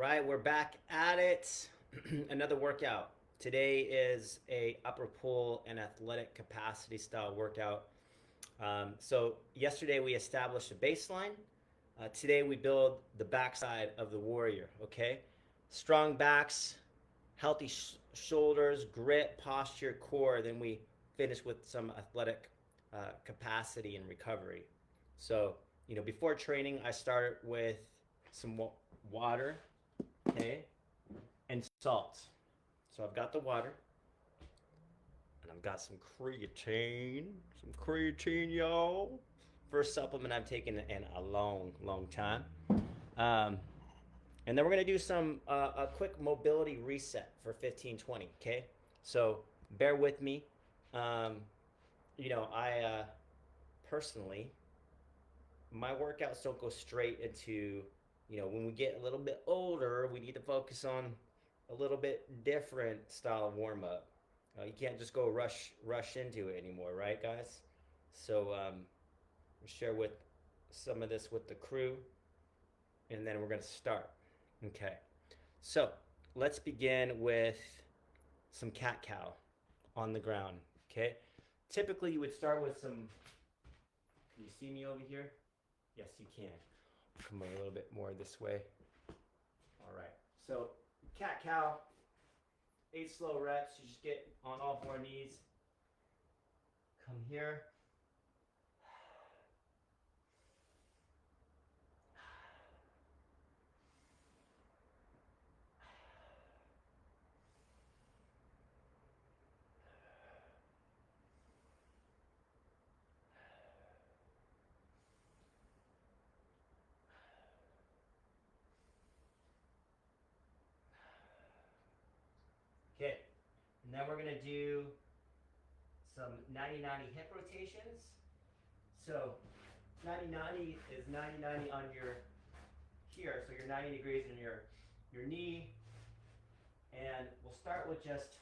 right, we're back at it. Another workout. Today is a upper pull and athletic capacity style workout. So yesterday we established a baseline. Today we build the backside of the warrior. Okay, strong backs, healthy shoulders, grit, posture, core. Then we finish with some athletic capacity and recovery. So before training, I start with some water, okay, and salt. So I've got the water, and I've got some creatine. Some creatine, y'all. First supplement I've taken in a long, long time. Um, and then we're gonna do some a quick mobility reset for 15-20. Okay, so bear with me. Um, I personally, my workouts don't go straight into, when we get a little bit older, we need to focus on a little bit different style of warm up. You can't just go rush into it anymore, right, guys? So we'll share with some of this with the crew, and then we're gonna start. Okay, so let's begin with some cat cow on the ground. Okay, typically you would start with some. Can you see me over here? Yes, you can. Come a little bit more this way. All right. So cat cow, 8 slow reps. You just get on all 4 knees. Come here. Okay. And then we're going to do some 90-90 hip rotations. So 90-90 is 90-90 on your here. So you're 90 degrees in your knee. And we'll start with just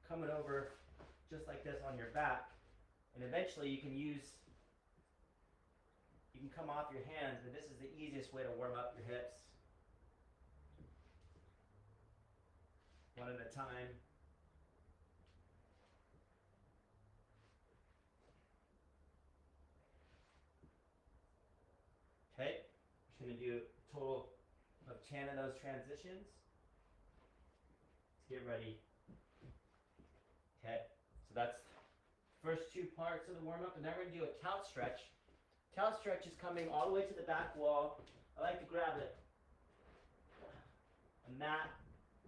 coming over just like this on your back. And eventually you can come off your hands, but this is the easiest way to warm up your hips. One at a time. Okay, just gonna do a total of 10 of those transitions. Let's get ready. Okay, so that's the first 2 parts of the warm up, and then we're gonna do a couch stretch. Couch stretch is coming all the way to the back wall. I like to grab a mat,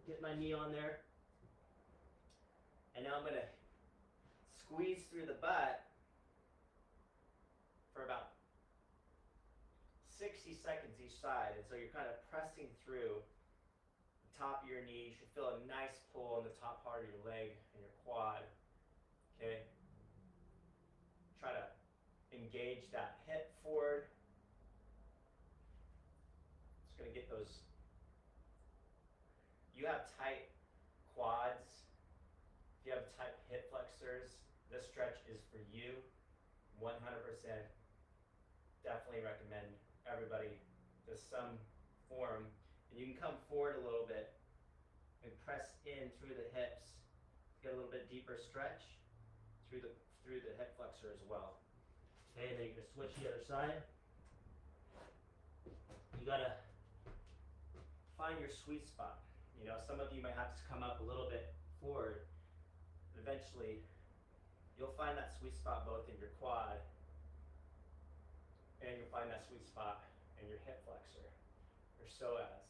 get my knee on there, and now I'm gonna squeeze through the butt for about 60 seconds each side. And so you're kind of pressing through the top of your knee. You should feel a nice pull in the top part of your leg and your quad. Okay. Try to engage that hip forward. Just gonna get those. You have tight quads. If you have tight hip flexors, this stretch is for you. 100%. Definitely recommend everybody does some form. And you can come forward a little bit and press in through the hips. Get a little bit deeper stretch through the hip flexor as well. Okay, then you're gonna switch the other side. You gotta find your sweet spot. Some of you might have to come up a little bit forward. Eventually, you'll find that sweet spot both in your quad, and you'll find that sweet spot in your hip flexor, or psoas.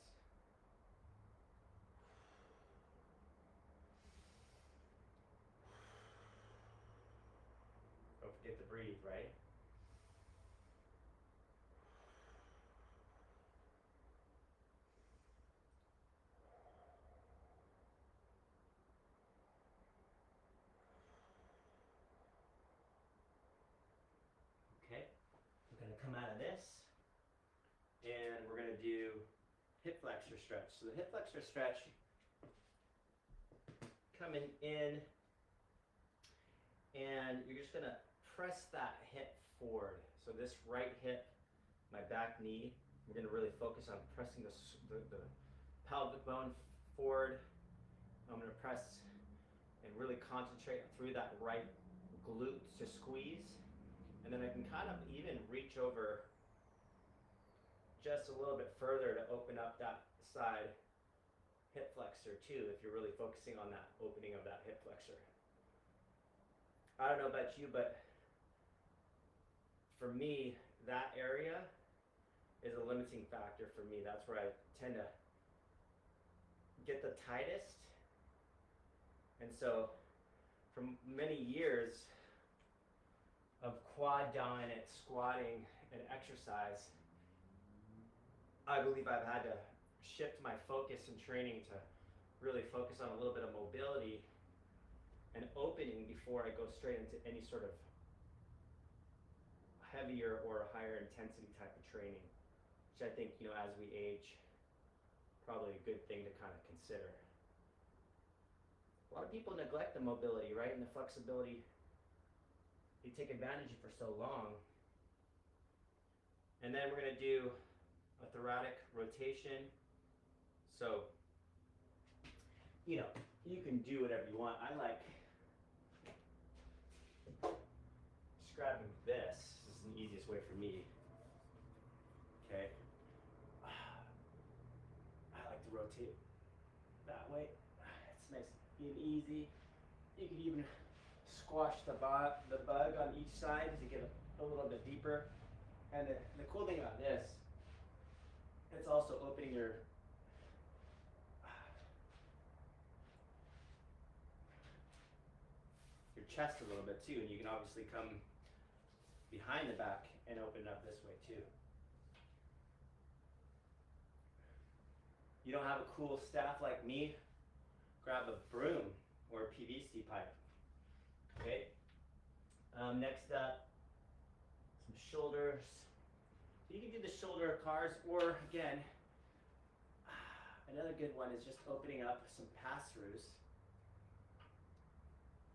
Don't forget to breathe, right? Okay, we're gonna come out of this, and we're gonna do hip flexor stretch. So the hip flexor stretch, coming in, and you're just gonna press that hip forward. So this right hip, my back knee, We're going to really focus on pressing the pelvic bone forward. I'm going to press and really concentrate through that right glute to squeeze. And then I can kind of even reach over just a little bit further to open up that side hip flexor too, if you're really focusing on that opening of that hip flexor. I don't know about you, but for me, that area is a limiting factor for me. That's where I tend to get the tightest. And so for many years of quad dominant squatting and exercise, I believe I've had to shift my focus in training to really focus on a little bit of mobility and opening before I go straight into any sort of heavier or higher intensity type of training, which I think, as we age, probably a good thing to kind of consider. A lot of people neglect the mobility, right, and the flexibility. They take advantage of it for so long. And then we're going to do a thoracic rotation. So, you can do whatever you want. I like describing this. This is the easiest way for me. Okay. I like to rotate that way. It's nice and easy. You can even squash the bug on each side to get a little bit deeper. And the cool thing about this, it's also opening your chest a little bit too, and you can obviously come behind the back and open it up this way too. You don't have a cool staff like me, grab a broom or a PVC pipe. Okay. Next up, some shoulders. You can do the shoulder cars, or again, another good one is just opening up some pass-throughs.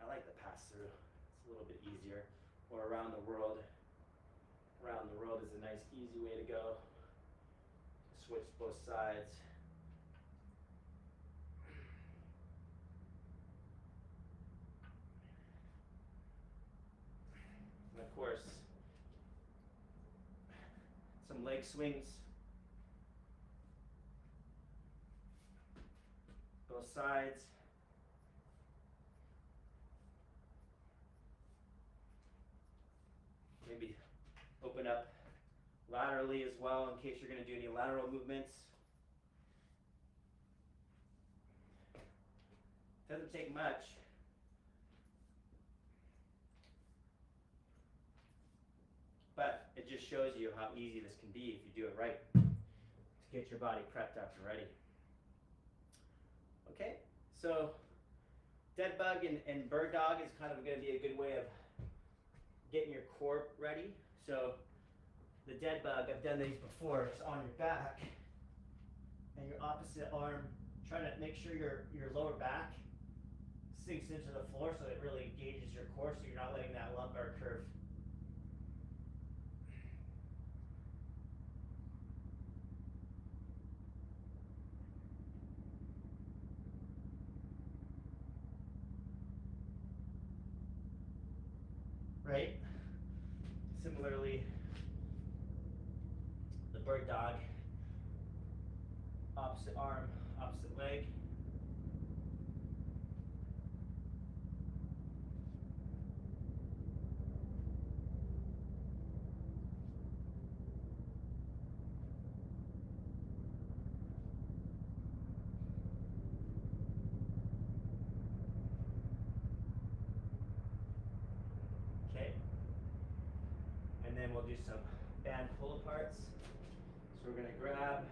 I like the pass-through. It's a little bit easier. Or around the world. Around the world is a nice, easy way to go. Switch both sides. And of course, some leg swings. Both sides. Maybe open up laterally as well in case you're going to do any lateral movements. Doesn't take much. But it just shows you how easy this can be if you do it right to get your body prepped up and ready. Okay, so dead bug and bird dog is kind of going to be a good way of getting your core ready. So the dead bug, I've done these before, it's on your back and your opposite arm, trying to make sure your lower back sinks into the floor so it really engages your core so you're not letting that lumbar curve. Right? Similarly, the bird dog, opposite arm, opposite leg. Okay. And then we'll do some band pull aparts. So we're going to grab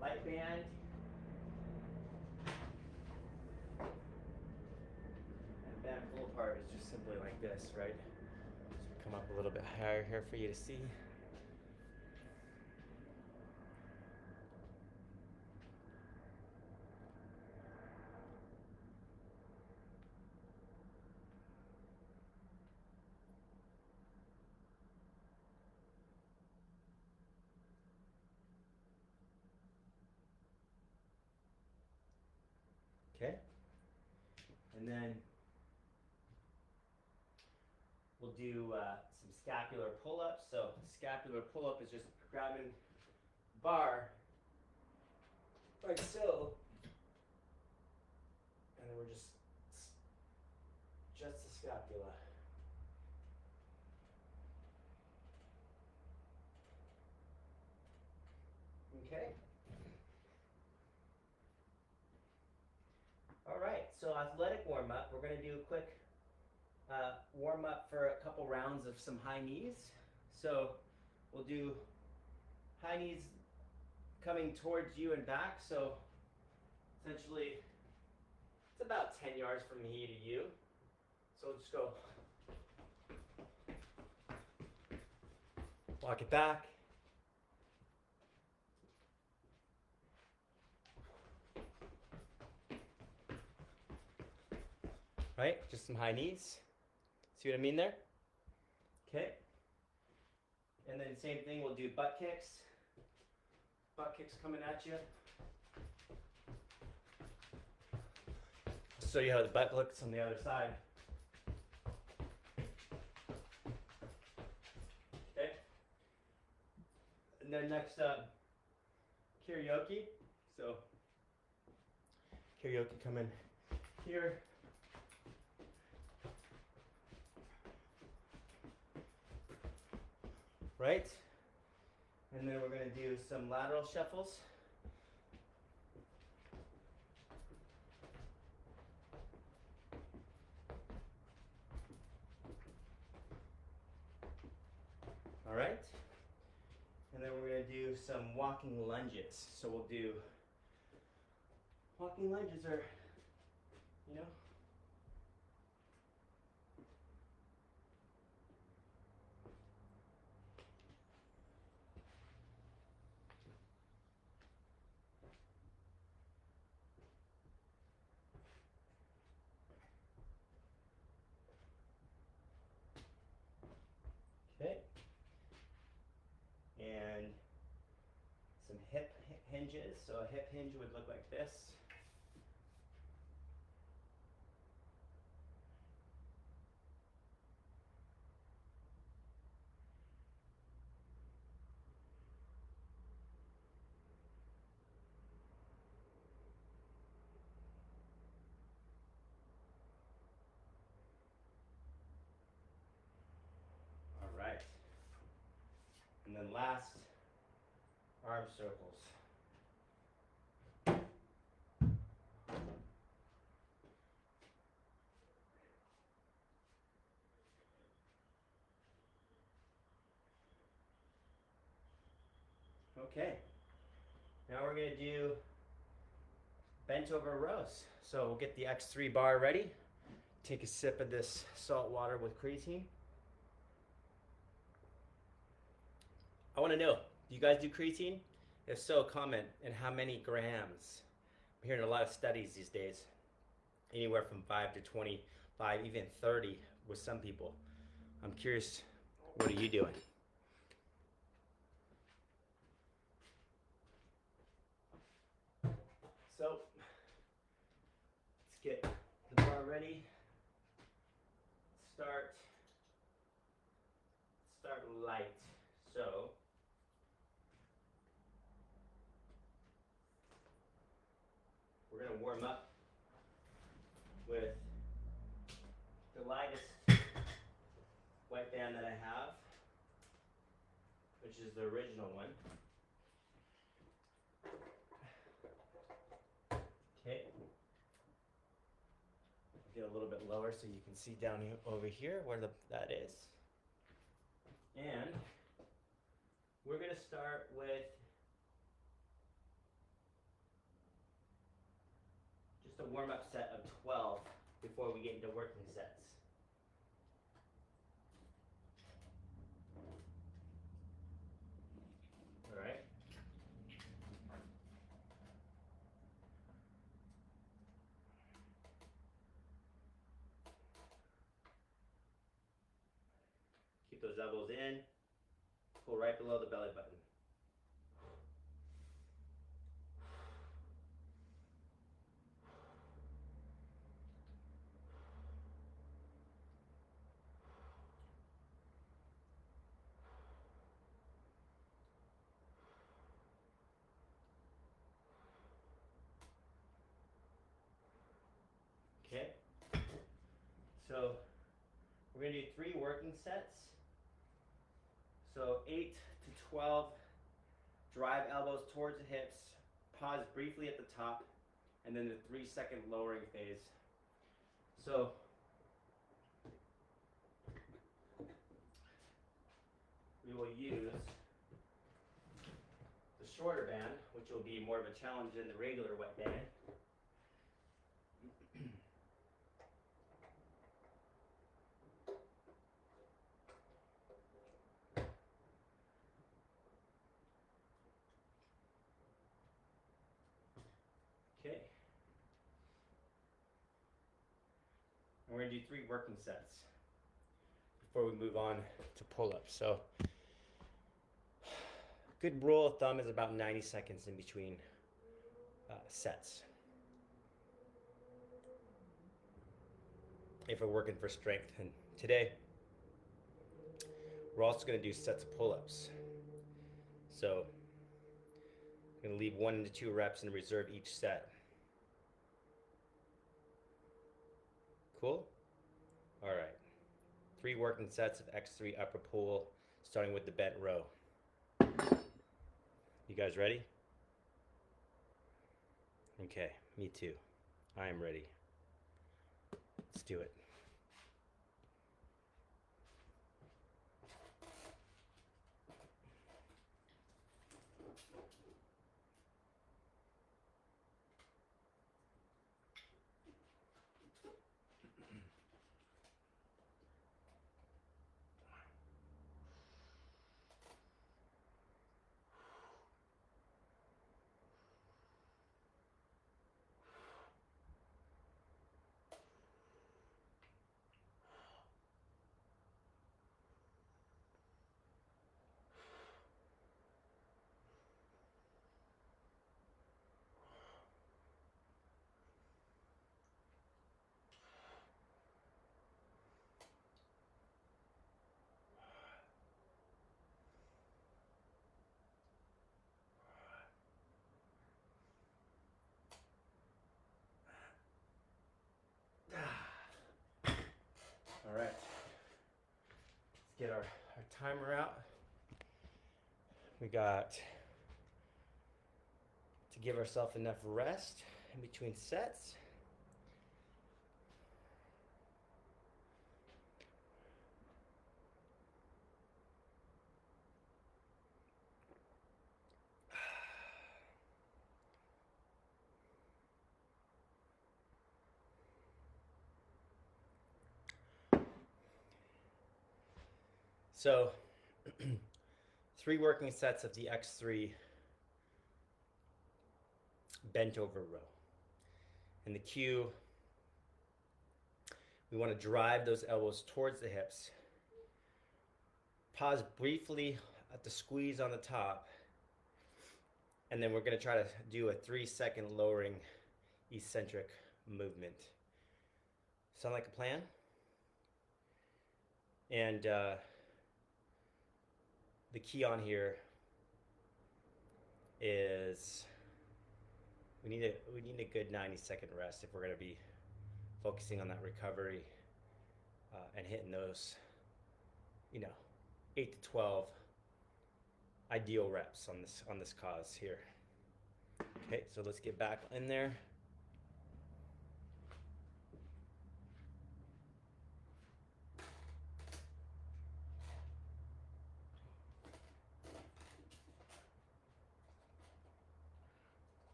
light band. And band pull apart is just simply like this, right? So come up a little bit higher here for you to see. Okay? And then we'll do some scapular pull-ups. So scapular pull-up is just grabbing the bar like so, and then we're just the scapula. Okay. All right, so athletic warm-up. We're gonna do a quick warm-up for a couple rounds of some high knees. So we'll do high knees coming towards you and back. So essentially, it's about 10 yards from me to you. So we'll just go walk it back. Right, just some high knees. See what I mean there? Okay. And then same thing, we'll do butt kicks. Butt kicks coming at you. Just show you how the butt looks on the other side. Okay. And then next up, karaoke. So karaoke coming here. Right? And then we're going to do some lateral shuffles. All right? And then we're going to do some walking lunges. So we'll do walking lunges are, you know, okay. And some hip hinges. So a hip hinge would look like this. All right. And then last, arm circles. Okay. Now we're going to do bent over rows. So we'll get the X3 bar ready. Take a sip of this salt water with creatine. I want to know, do you guys do creatine? If so, comment, and how many grams? I'm hearing a lot of studies these days. Anywhere from 5 to 25, even 30 with some people. I'm curious, what are you doing? So, let's get the bar ready. Start light. So, we're going to warm up with the lightest white band that I have, which is the original one. Okay. Get a little bit lower so you can see down here, over here where that is. And we're going to start with just a warm-up set of 12 before we get into working sets. All right. Keep those elbows in. Pull right below the belly button. We're going to do 3 working sets. So 8 to 12, drive elbows towards the hips, pause briefly at the top, and then the 3-second lowering phase. So we will use the shorter band, which will be more of a challenge than the regular wet band. Okay. And we're going to do 3 working sets before we move on to pull-ups. So good rule of thumb is about 90 seconds in between sets. If we're working for strength. And today, we're also going to do sets of pull-ups. So I'm going to leave 1 to 2 reps and reserve each set. Cool? All right. 3 working sets of X3 upper pull, starting with the bent row. You guys ready? Okay, me too. I am ready. Let's do it. All right, let's get our timer out. We got to give ourselves enough rest in between sets. So 3 working sets of the X3 bent over row. And the cue, we want to drive those elbows towards the hips. Pause briefly at the squeeze on the top. And then we're going to try to do a 3-second lowering eccentric movement. Sound like a plan? And the key on here is we need a good 90-second rest if we're going to be focusing on that recovery and hitting those, 8 to 12 ideal reps on this cause here. Okay, so let's get back in there.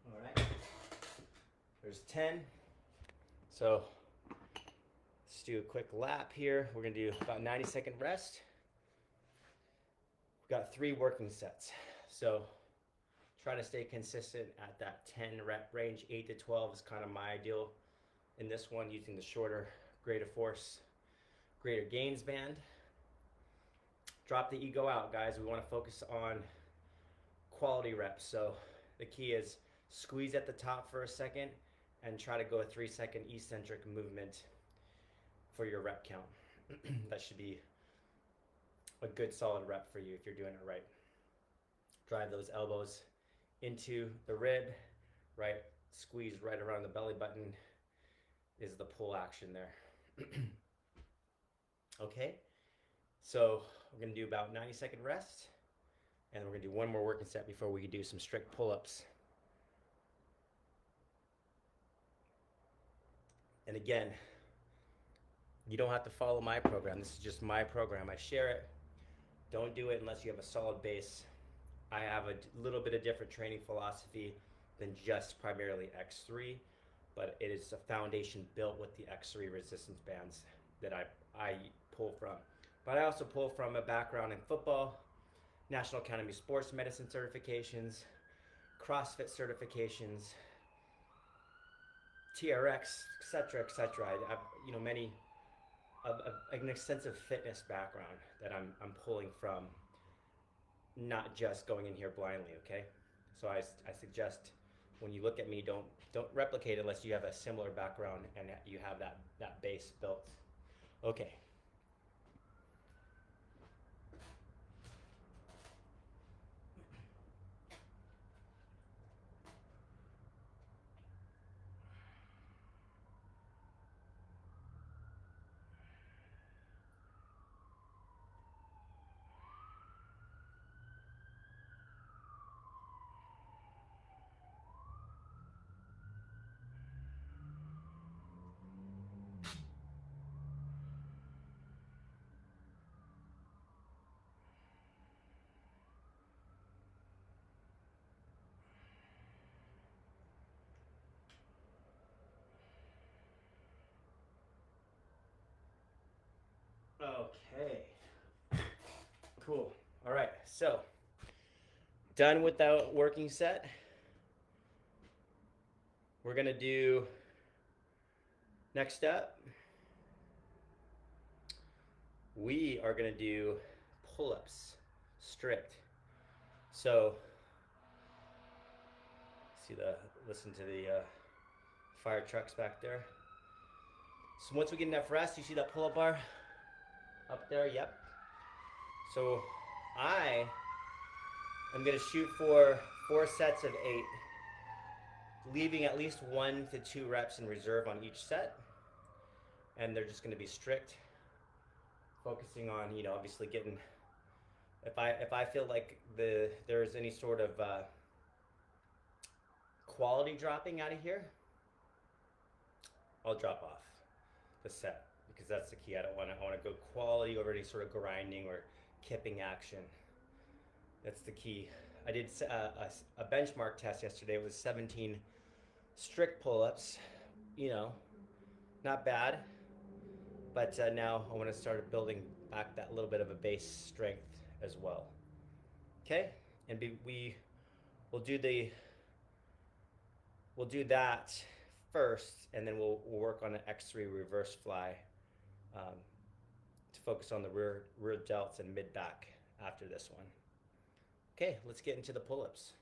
All right, there's 10. So let's do a quick lap here. We're gonna do about 90-second rest. We've got 3 working sets. So Try to stay consistent at that 10 rep range. 8 to 12 is kind of my ideal in this one, using the shorter, greater force, greater gains band. Drop the ego out, guys. We want to focus on quality reps. So the key is squeeze at the top for a second and try to go a 3-second eccentric movement for your rep count. That should be a good solid rep for you if you're doing it right. Drive those elbows into the rib, right? Squeeze right around the belly button is the pull action there. Okay, so we're gonna do about 90-second rest, and we're gonna do one more working set before we do some strict pull-ups. And again, you don't have to follow my program. This is just my program. I share it. Don't do it unless you have a solid base. I have a little bit of different training philosophy than just primarily X3, but it is a foundation built with the X3 resistance bands that I pull from. But I also pull from a background in football, National Academy of Sports Medicine certifications, CrossFit certifications, TRX, etc., etc. I have, an extensive fitness background that I'm pulling from, not just going in here blindly. Okay, so I suggest when you look at me, don't replicate it unless you have a similar background and you have that base built. Okay. Okay. Cool. All right. So, done with that working set. We're going to do, next up, we are going to do pull-ups, strict. So, listen to the fire trucks back there. So once we get enough rest, you see that pull-up bar up there? Yep. So I am going to shoot for 4 sets of 8, leaving at least 1 to 2 reps in reserve on each set. And they're just going to be strict, focusing on, obviously getting, if I feel like there's any sort of quality dropping out of here, I'll drop off the set, because that's the key. I want to go quality over any sort of grinding or kipping action. That's the key. I did a benchmark test yesterday. It was 17 strict pull-ups, not bad. But now I want to start building back that little bit of a base strength as well. Okay, and we'll do that first, and then we'll work on an X3 reverse fly to focus on the rear delts and mid back after this one. Okay, let's get into the pull-ups.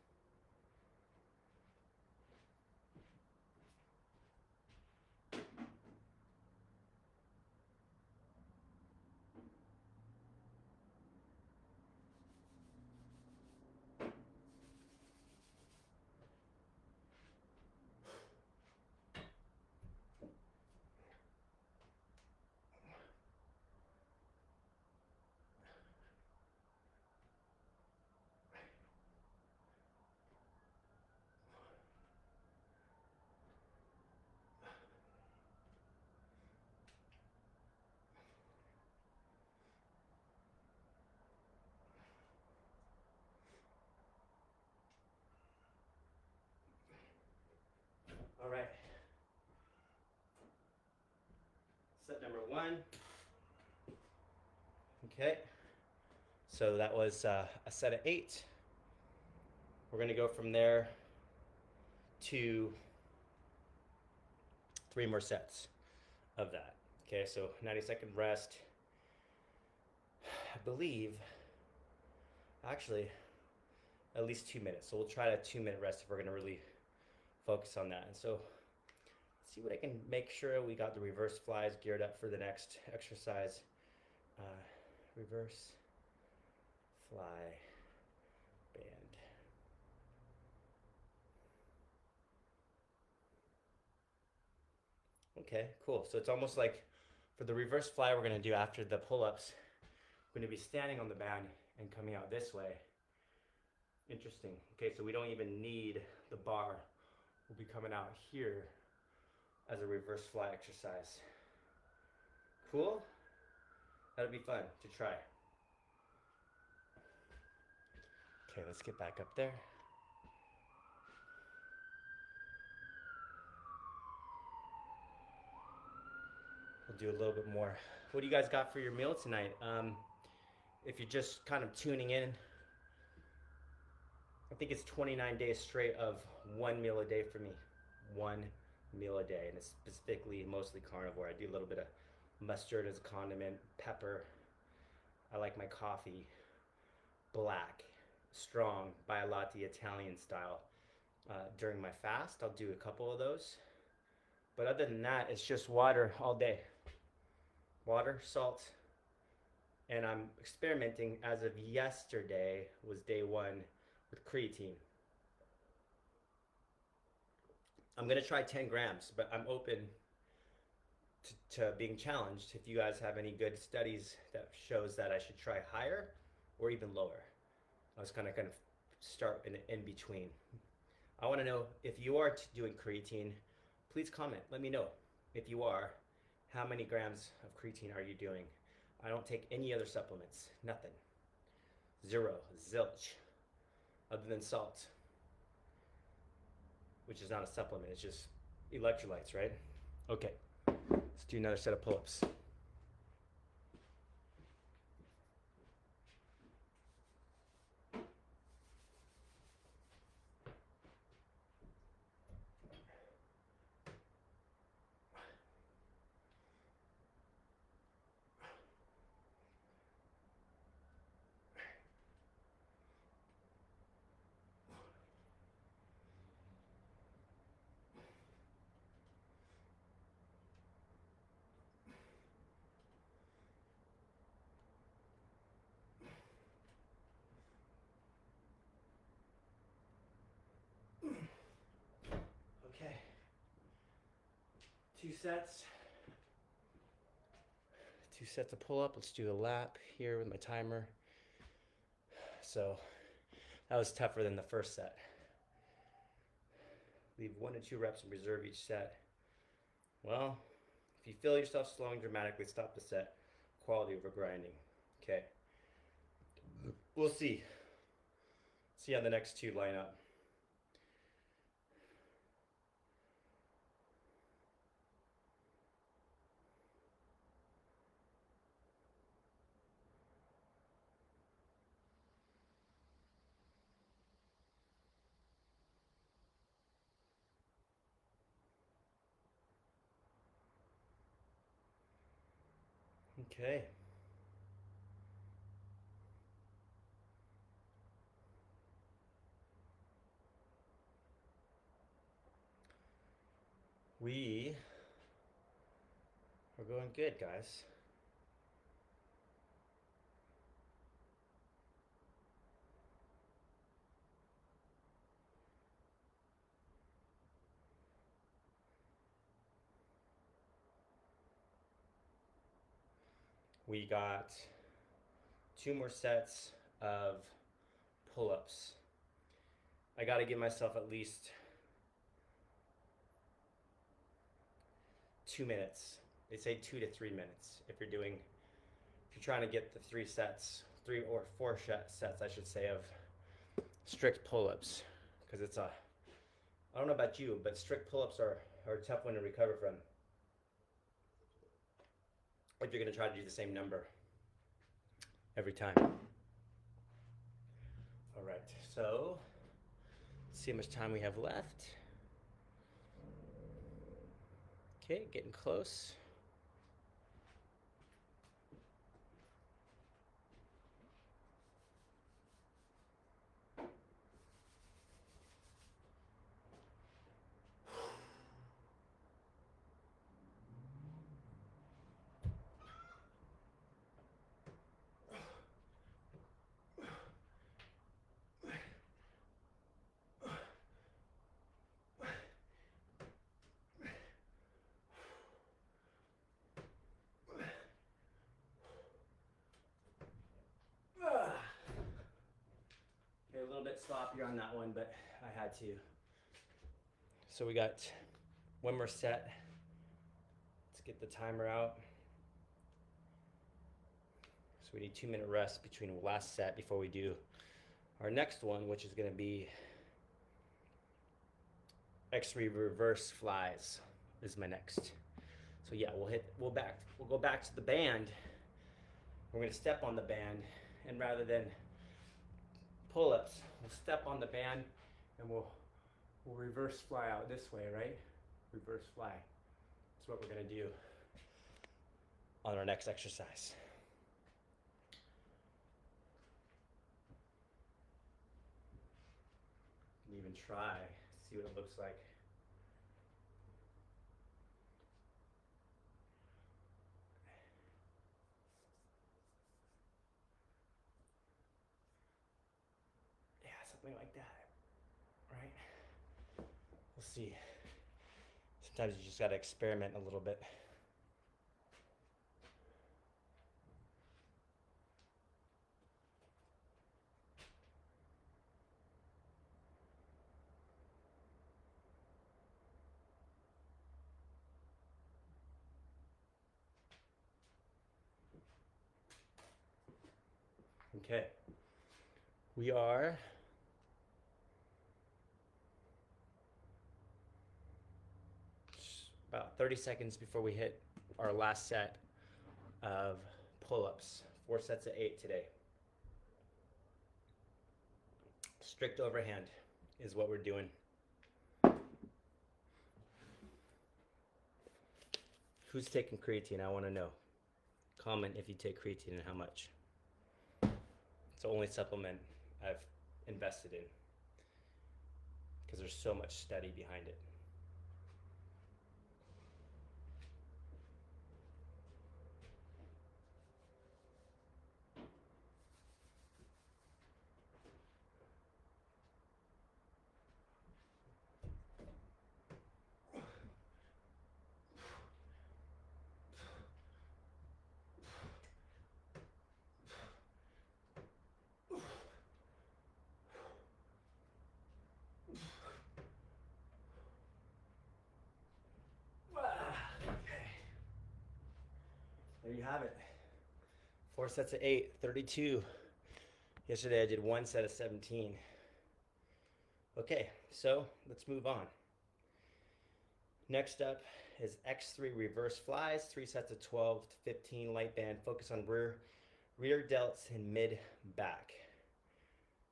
All right. Set number 1. Okay. So that was a set of 8. We're going to go from there to 3 more sets of that. Okay, so 90-second rest. I believe, actually, at least 2 minutes. So we'll try a 2-minute rest if we're going to really focus on that. And so see what I can make sure we got the reverse flies geared up for the next exercise. Reverse fly band. Okay, cool. So it's almost like for the reverse fly we're going to do after the pull-ups, we're going to be standing on the band and coming out this way. Interesting. Okay, so we don't even need the bar. We'll be coming out here as a reverse fly exercise. Cool? That'll be fun to try. Okay, let's get back up there. We'll do a little bit more. What do you guys got for your meal tonight? If you're just kind of tuning in, I think it's 29 days straight of 1 meal a day for me. 1 meal a day, and it's specifically mostly carnivore. I do a little bit of mustard as a condiment, pepper. I like my coffee black, strong, by latte Italian style. During my fast, I'll do a couple of those. But other than that, it's just water all day. Water, salt, and I'm experimenting as of yesterday, was day 1, with creatine. I'm gonna try 10 grams, but I'm open to being challenged. If you guys have any good studies that shows that I should try higher or even lower. I was kind of start in between. I want to know if you are doing creatine, please comment. Let me know if you are. How many grams of creatine are you doing? I don't take any other supplements. Nothing. 0. Zilch. Other than salt, which is not a supplement. It's just electrolytes, right? Okay. Let's do another set of pull-ups. Okay. 2 sets. 2 sets of pull-up. Let's do a lap here with my timer. So that was tougher than the first set. Leave 1 to 2 reps and reserve each set. Well, if you feel yourself slowing dramatically, stop the set. Quality over grinding. Okay. We'll see. See how the next 2 line up. Okay. We are going good, guys. We got 2 more sets of pull-ups. I got to give myself at least 2 minutes. They say 2 to 3 minutes if you're trying to get the 3 or 4 sets, I should say, of strict pull-ups, because I don't know about you, but strict pull-ups are a tough one to recover from if you're going to try to do the same number every time. All right, so See how much time we have left. Okay, getting close. Okay, a little bit sloppier on that one, but I had to. So we got one more set. Let's get the timer out. So we need 2-minute rest between the last set before we do our next one, which is going to be X3 reverse flies is my next. So yeah, we'll go back to the band. We're going to step on the band, and rather than pull-ups, we'll step on the band and we'll reverse fly out this way, right? Reverse fly. That's what we're going to do on our next exercise. You can even try, see what it looks like. Yeah, something like that, right? We'll see. Sometimes you just got to experiment a little bit. Okay. We are about 30 seconds before we hit our last set of pull-ups. 4 sets of 8 today. Strict overhand is what we're doing. Who's taking creatine? I want to know. Comment if you take creatine and how much. It's the only supplement I've invested in because there's so much study behind it. There you have it. 4 sets of 8, 32. Yesterday I did 1 set of 17. Okay, so let's move on. Next up is X3 reverse flies, 3 sets of 12 to 15 light band. Focus on rear delts and mid back.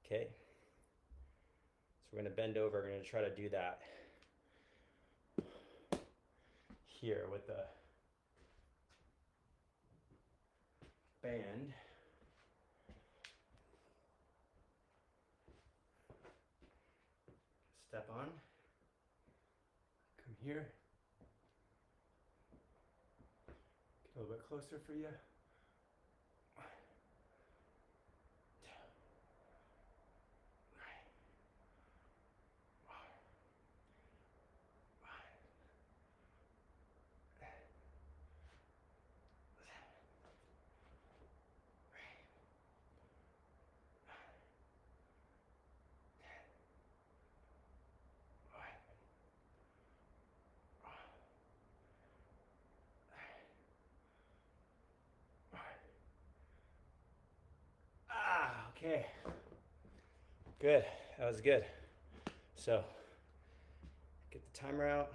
Okay. So we're going to bend over. We're going to try to do that here with the band. Step on. Come here. Get a little bit closer for you. Okay, good, that was good. So, get the timer out.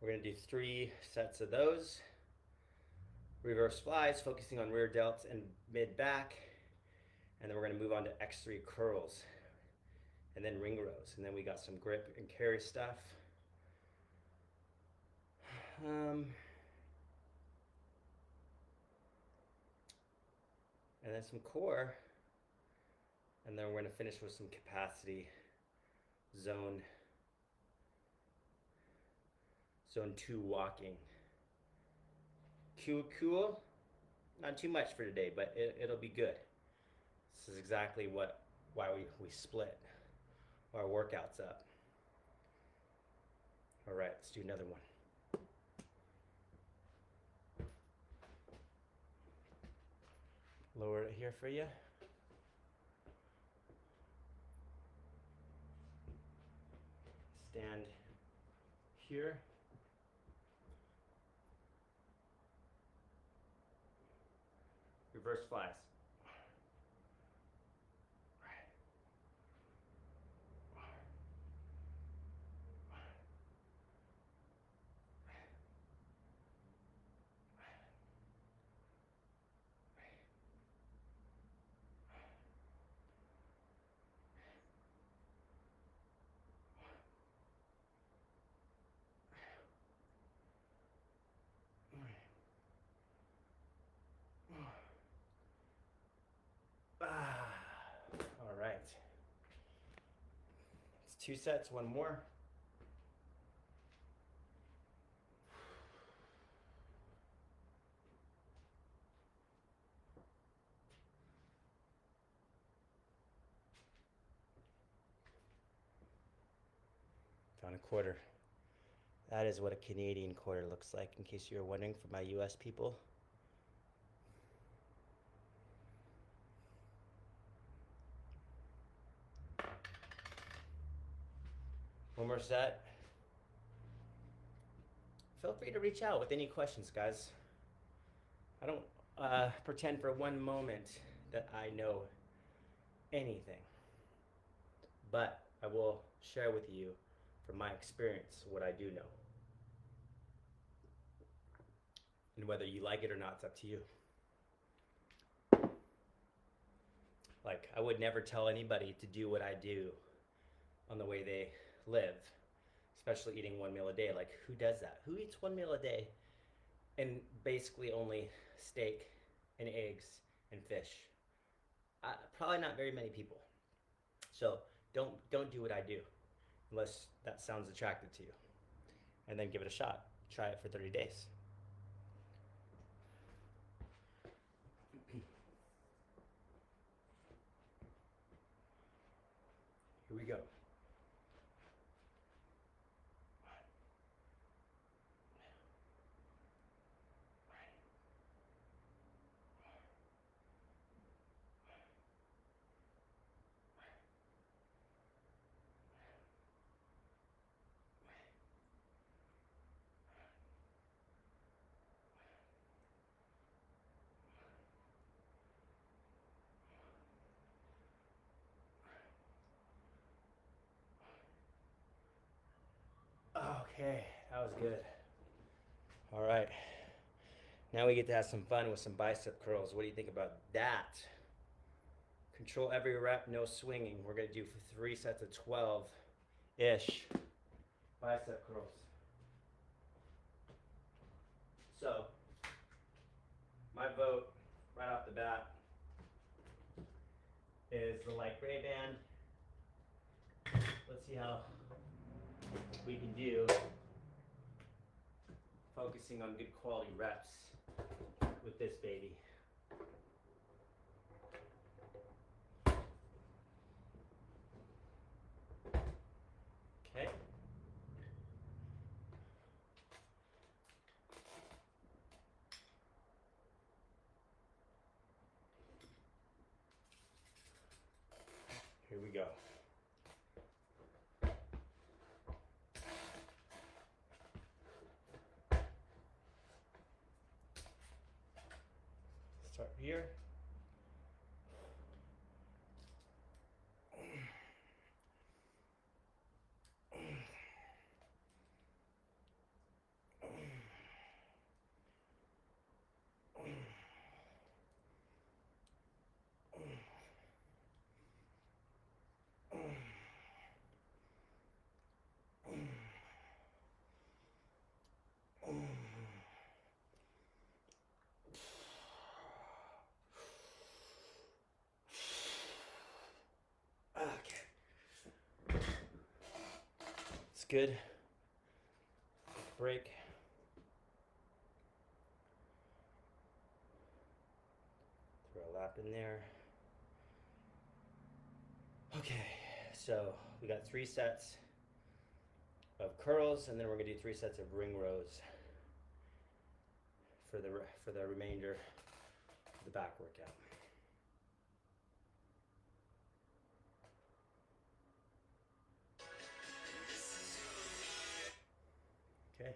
We're gonna do 3 sets of those. Reverse flies, focusing on rear delts and mid back. And then we're going to move on to X3 curls. And then ring rows. And then we got some grip and carry stuff. And then some core. And then we're going to finish with some capacity zone 2 walking. Cool. Not too much for today, but it'll be good. This is exactly why we split our workouts up. All right, let's do another one. Lower it here for you. Stand here. Reverse flies. All right. It's 2 sets, one more. Found a quarter. That is what a Canadian quarter looks like, in case you were wondering, for my US people. One more set. Feel free to reach out with any questions, guys. I don't pretend for one moment that I know anything, but I will share with you from my experience what I do know. And whether you like it or not, it's up to you. Like, I would never tell anybody to do what I do on the way they live, especially eating 1 meal a day. Like, who does that? Who eats 1 meal a day and basically only steak and eggs and fish? Probably not very many people. So don't do what I do unless that sounds attractive to you. And then give it a shot. Try it for 30 days. Here we go. Okay, that was good. All right. Now we get to have some fun with some bicep curls. What do you think about that? Control every rep, no swinging. We're going to do for 3 sets of 12-ish bicep curls. So, my vote right off the bat is the light gray band. Let's see how we can do focusing on good quality reps with this baby. Okay. Here we go. Start here. good. Break. Throw a lap in there. Okay, so we got 3 sets of curls, and then we're gonna do 3 sets of ring rows for the remainder of the back workout. Okay.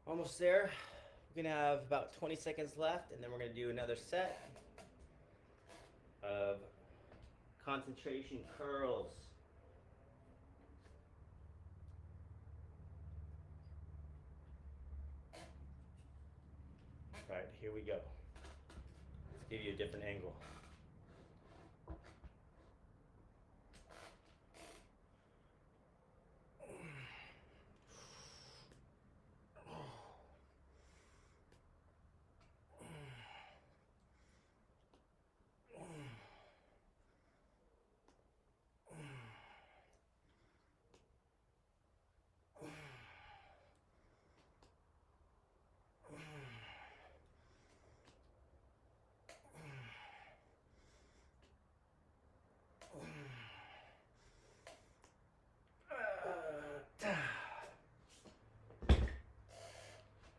Almost there. We're gonna have about 20 seconds left, and then we're gonna do another set of concentration curls. All right, here we go. Let's give you a different angle.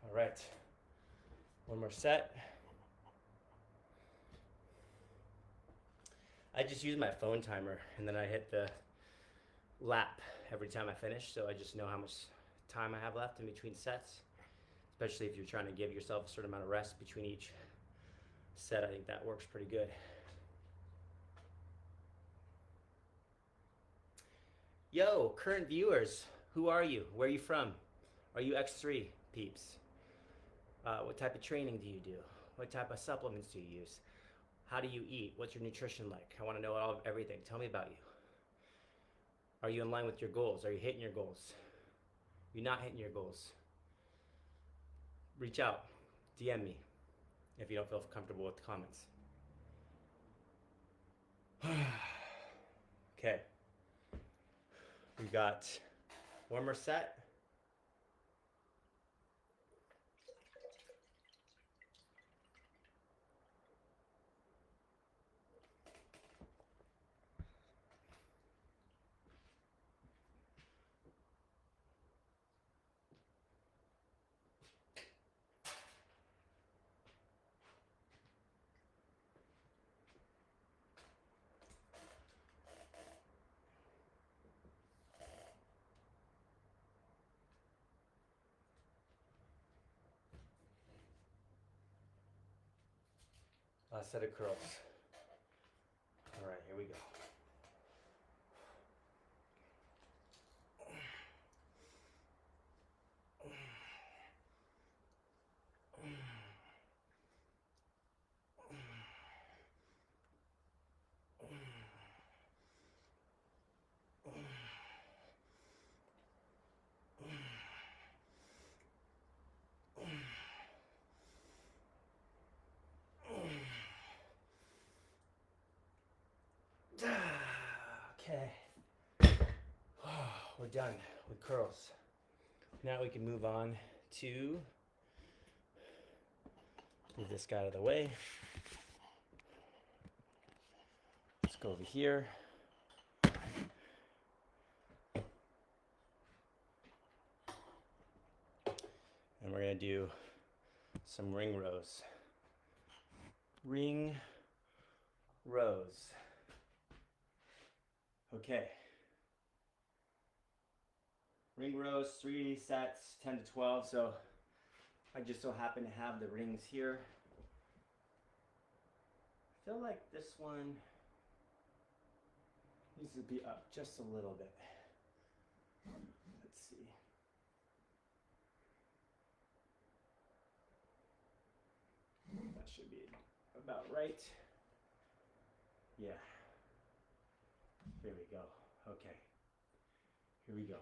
All right, one more set. I just use my phone timer, and then I hit the lap every time I finish, so I just know how much time I have left in between sets, especially if you're trying to give yourself a certain amount of rest between each set. I think that works pretty good. Yo, current viewers, who are you? Where are you from? Are you X3 peeps? What type of training do you do? What type of supplements do you use? How do you eat? What's your nutrition like? I want to know everything. Tell me about you. Are you in line with your goals? Are you hitting your goals? You're not hitting your goals. Reach out. DM me if you don't feel comfortable with the comments. Okay. We got one more set. Last set of curls. All right, here we go. Okay. We're done with curls. Now we can move on to move this guy out of the way. Let's go over here. And we're gonna do some ring rows. Ring rows. Okay. Ring rows, 3 sets, 10 to 12. So I just so happen to have the rings here. I feel like this one needs to be up just a little bit. Let's see. That should be about right. Yeah. There we go. Okay. Here we go.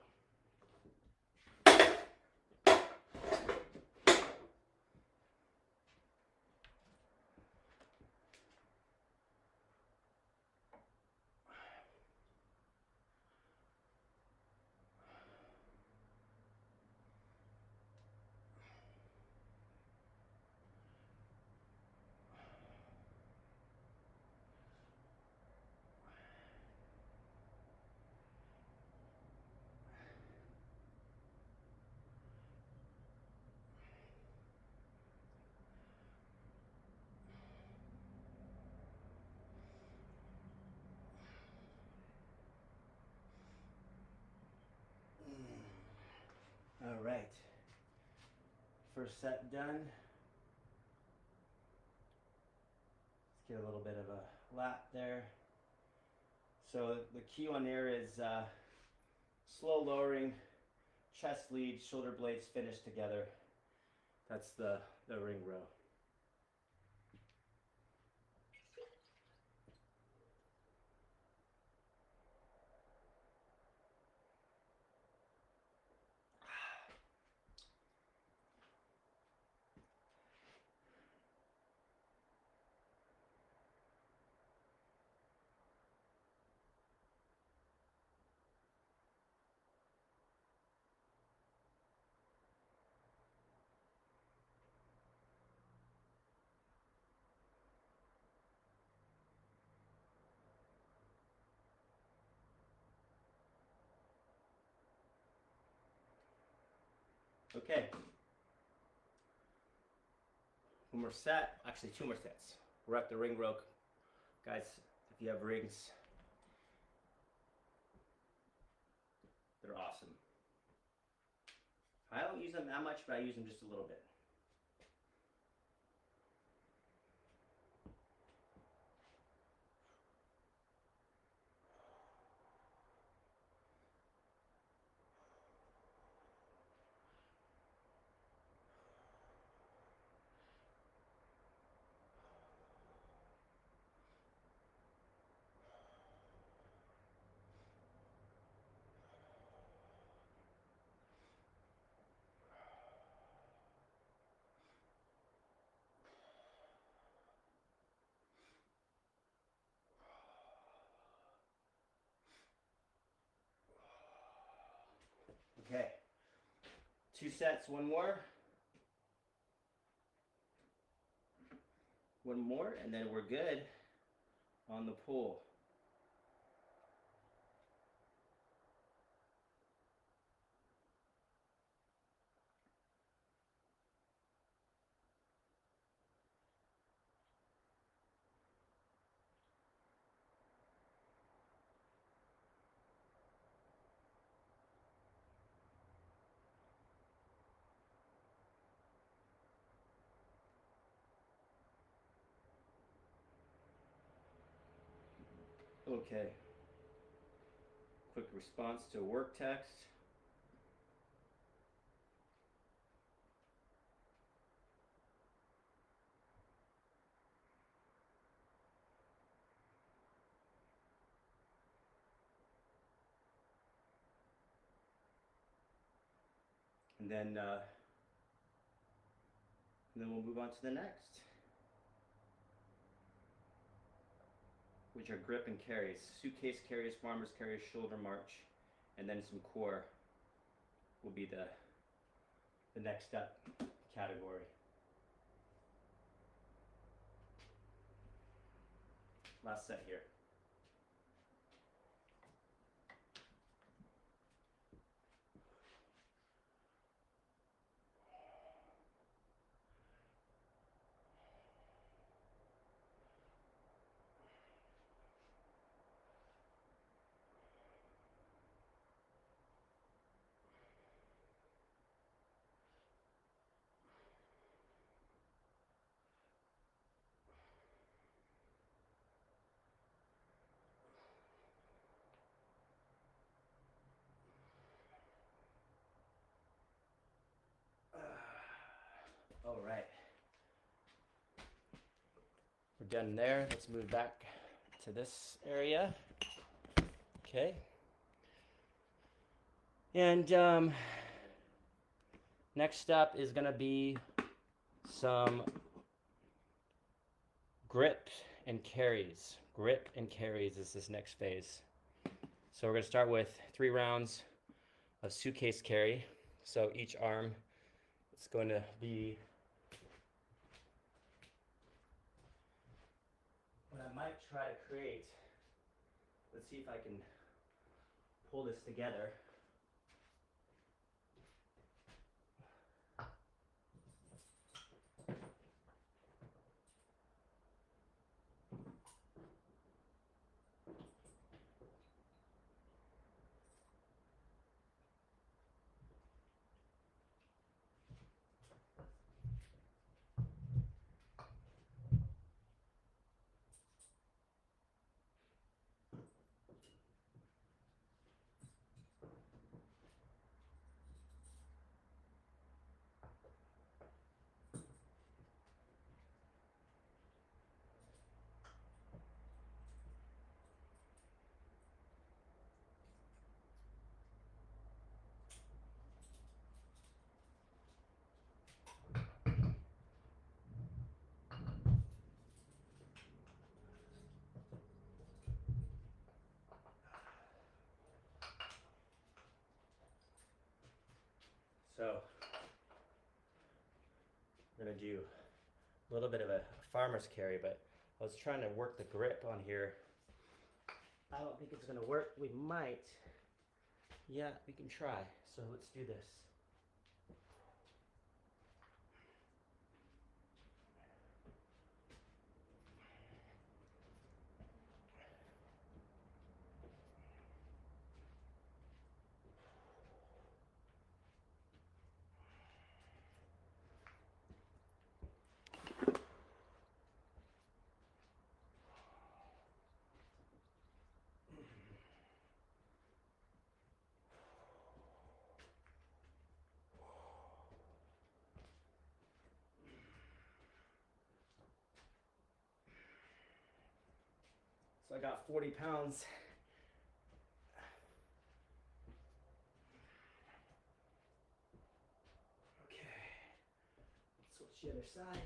All right. First set done. Let's get a little bit of a lap there. So the key on there is slow lowering, chest lead, shoulder blades finish together. That's the ring row. Okay. One more set, actually 2 more sets. We're at the ring row. Guys, if you have rings, they're awesome. I don't use them that much, but I use them just a little bit. Okay. 2 sets, one more. One more, and then we're good on the pull. Okay. Quick response to work text. And then we'll move on to the next, which are grip and carries. Suitcase carries, farmer's carries, shoulder march, and then some core will be the next step category. Last set here. All right. We're done there. Let's move back to this area. Okay. And next up is going to be some grip and carries. Grip and carries is this next phase. So we're going to start with 3 rounds of suitcase carry. So each arm is going to be what I might try to create. Let's see if I can pull this together. So I'm going to do a little bit of a farmer's carry, but I was trying to work the grip on here. I don't think it's going to work. We might. Yeah, we can try. So let's do this. So I got 40 pounds. Okay. Switch the other side.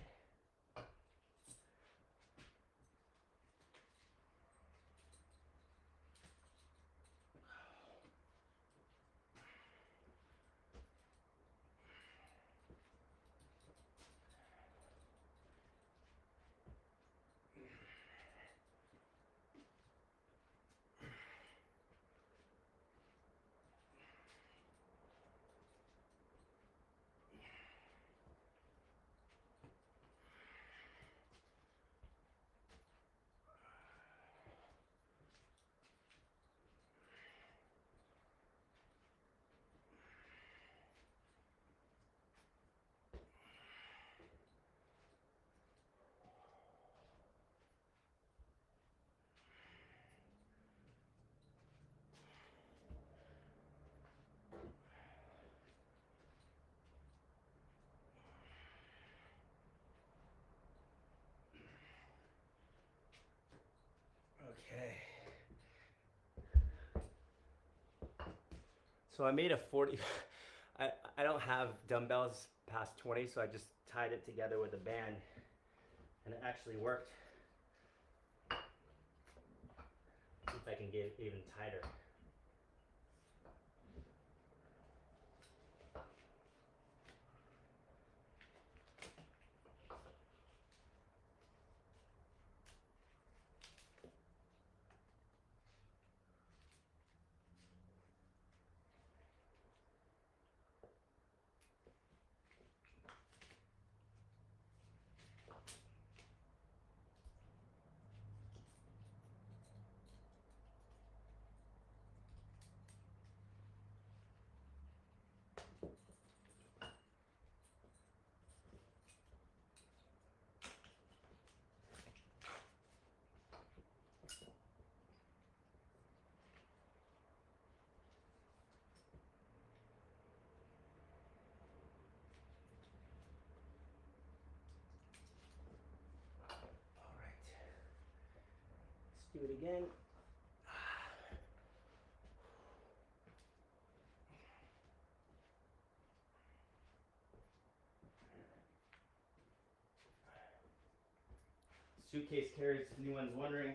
Okay. So I made a 40. I don't have dumbbells past 20, so I just tied it together with a band, and it actually worked. See if I can get it even tighter. do it again. Suitcase carries, if anyone's wondering.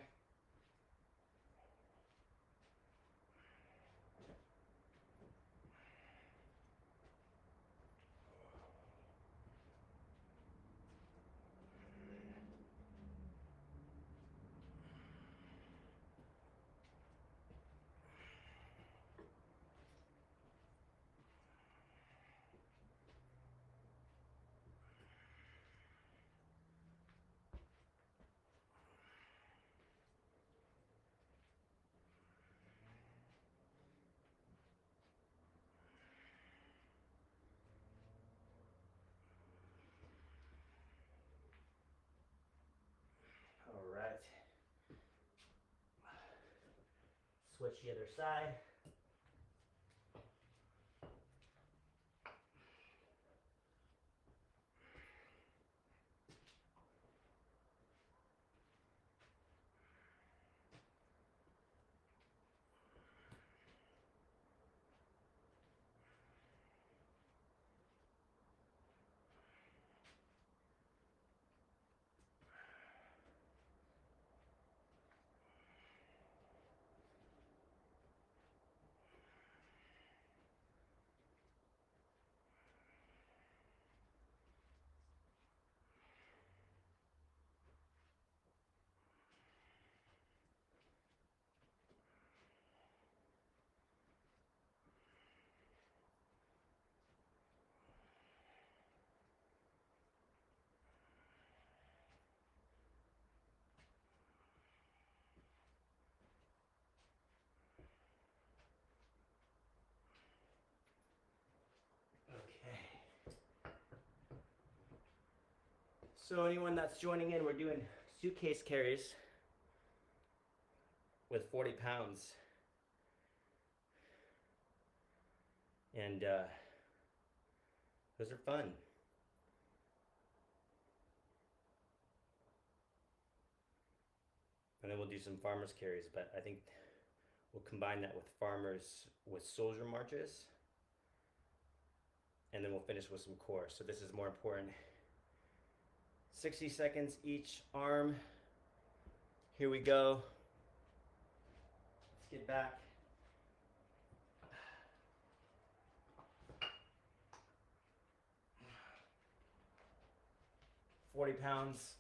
All right. Switch the other side. So anyone that's joining in, we're doing suitcase carries with 40 pounds. And those are fun. And then we'll do some farmers carries, but I think we'll combine that with farmers with soldier marches. And then we'll finish with some core. So this is more important. 60 seconds each arm. Here we go. Let's get back. $40 pounds.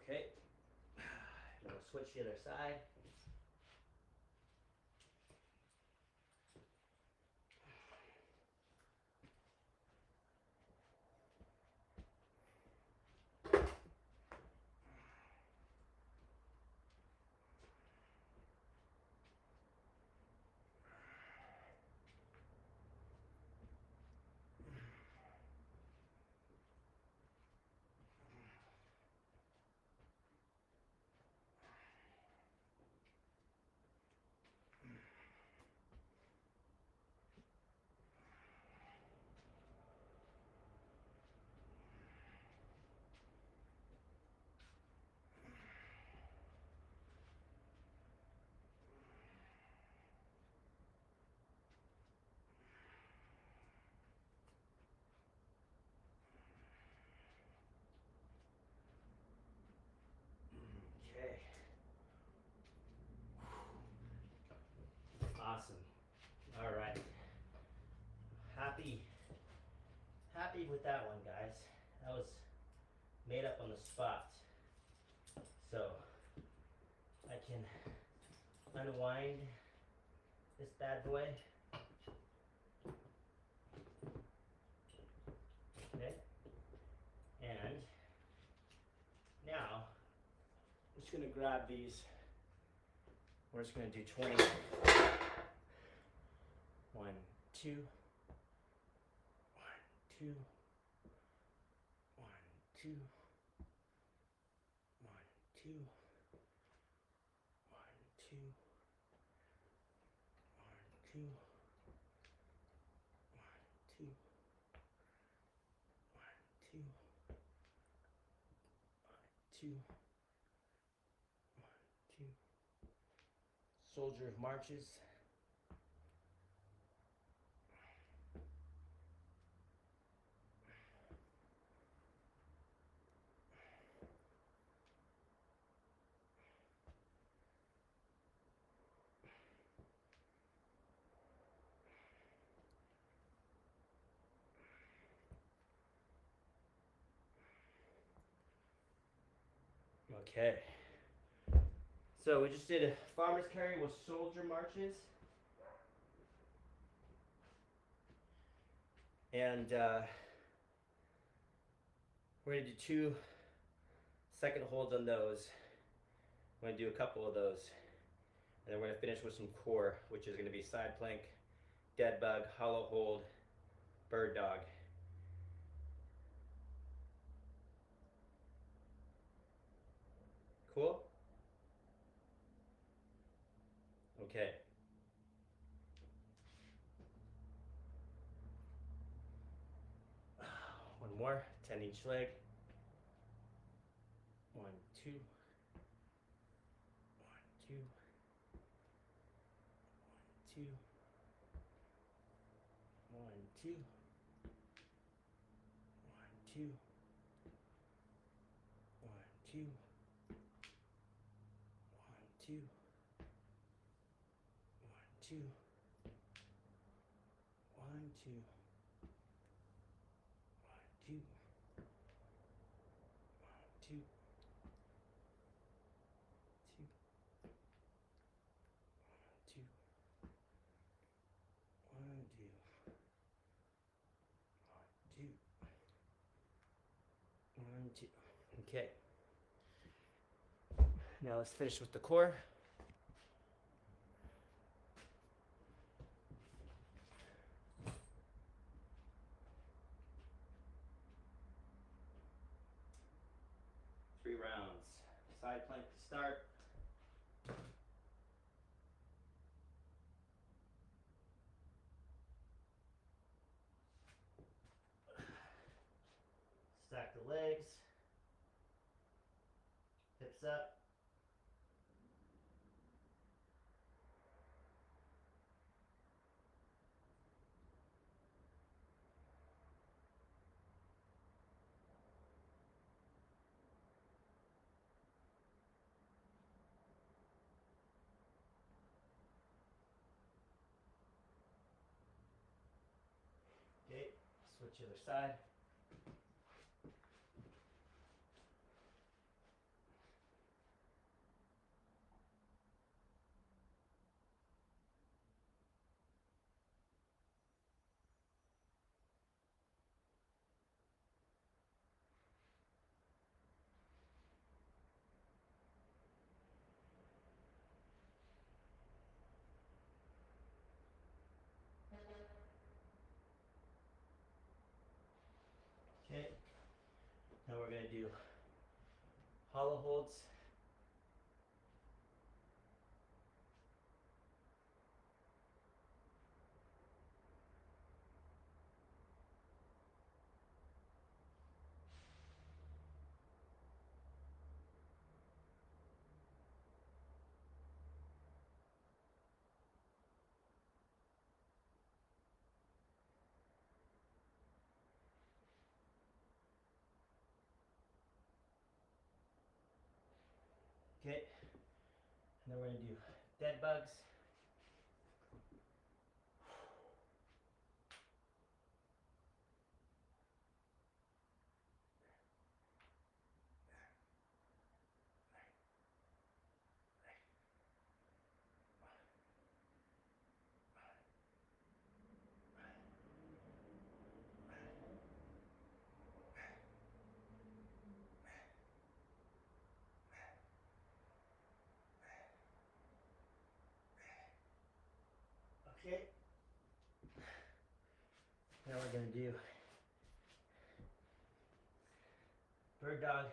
Okay, and we'll switch the other side. Okay. Awesome. All right. Happy with that one, guys. That was made up on the spot. So I can unwind this bad boy. Okay. And now I'm just gonna grab these. We're just gonna do 20. 1, 2. 1, 2. 1, 2. 1, 2. 1, 2. 1, 2. 1, 2. 1, 2. 1, 2. 1, 2. Soldier of marches. Okay. So we just did a farmer's carry with soldier marches. And we're going to do 2 second holds on those. I'm going to do a couple of those. And then we're going to finish with some core, which is going to be side plank, dead bug, hollow hold, bird dog. Cool? Okay. One more, 10 each leg. 1, 2. 1, 2. 1, 2. 1, 2. 1, 2. 1, 2. 1, 2. 1, 2. 1, 2. 1, 2. 1, 2. 2. 1, 2. 1, 2. 1, 2. Okay. Now let's finish with the core. Three rounds. Side plank to start. Stack the legs. Hips up. Okay, switch the other side. Okay, now we're going to do hollow holds. Okay, and then we're going to do dead bugs. Okay. Now we're gonna do bird dog.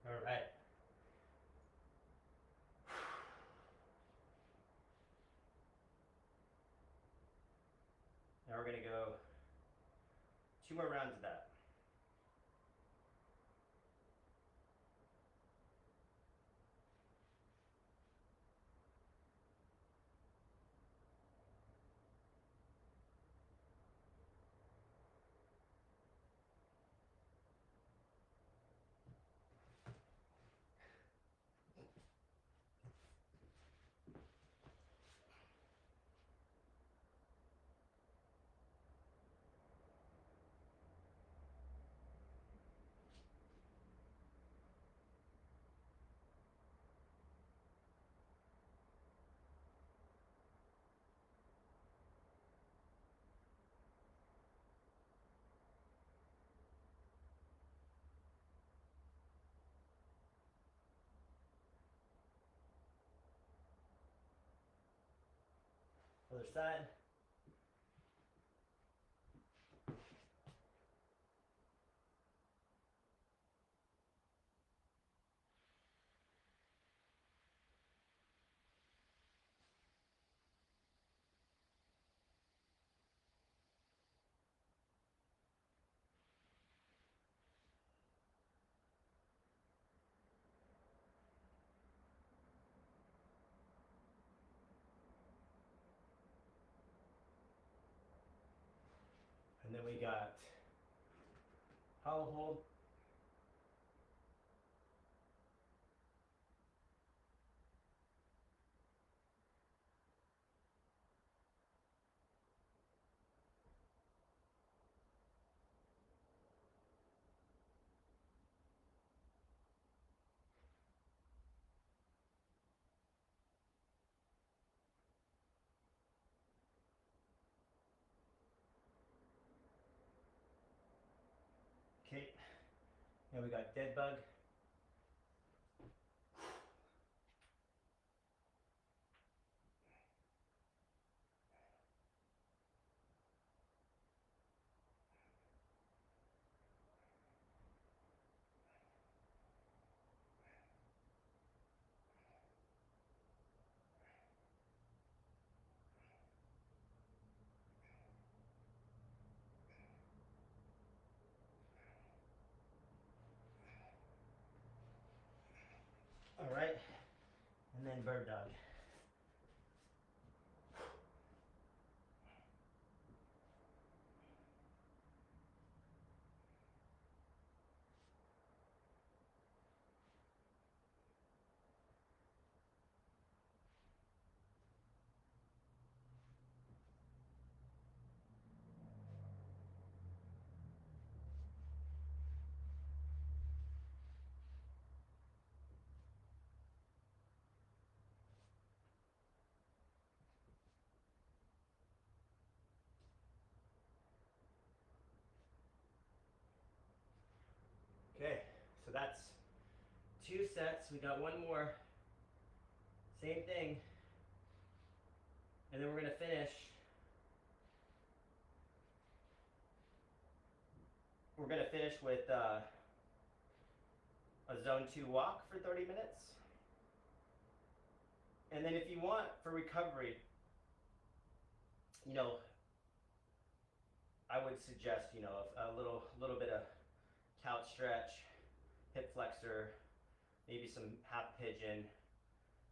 All right. Now we're gonna go 2 more rounds of that. Other side. And then we got hollow hold. Okay. Now we got dead bug. All right. And then bird dog. Okay, so that's 2 sets. We got 1 more. Same thing. And then we're gonna finish. We're gonna finish with a zone 2 walk for 30 minutes. And then if you want for recovery, you know, I would suggest, you know, a little bit of couch stretch, hip flexor, maybe some half pigeon,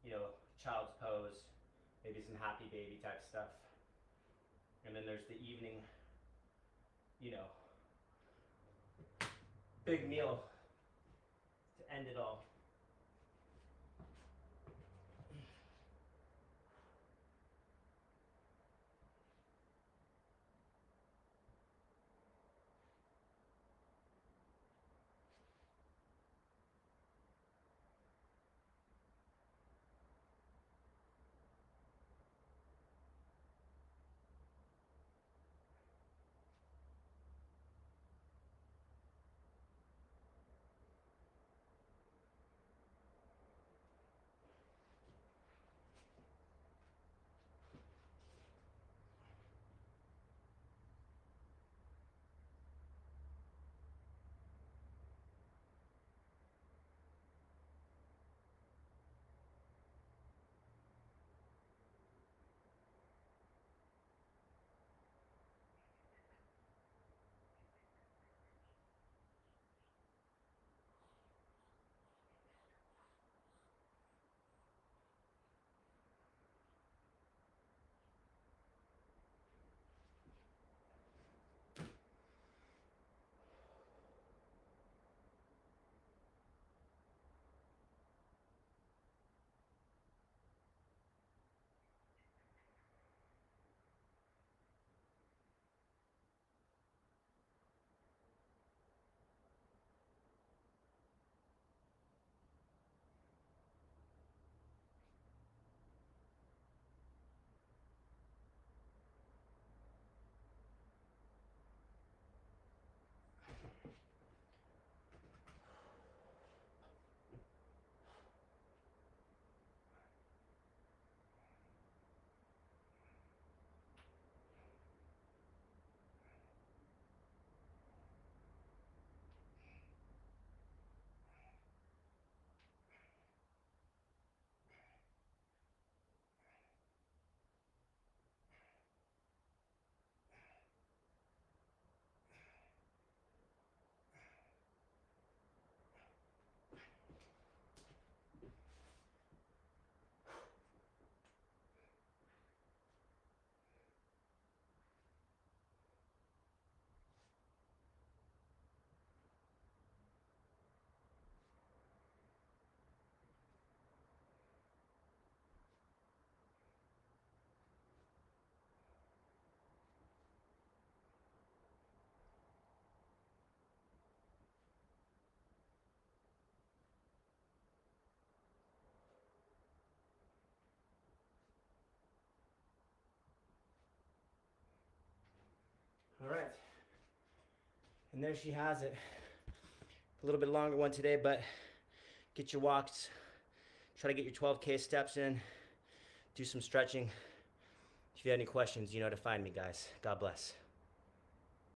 you know, child's pose, maybe some happy baby type stuff. And then there's the evening, you know, big meal to end it all. All right. And there she has it. A little bit longer one today, but get your walks. Try to get your 12K steps in. Do some stretching. If you have any questions, you know to find me, guys. God bless.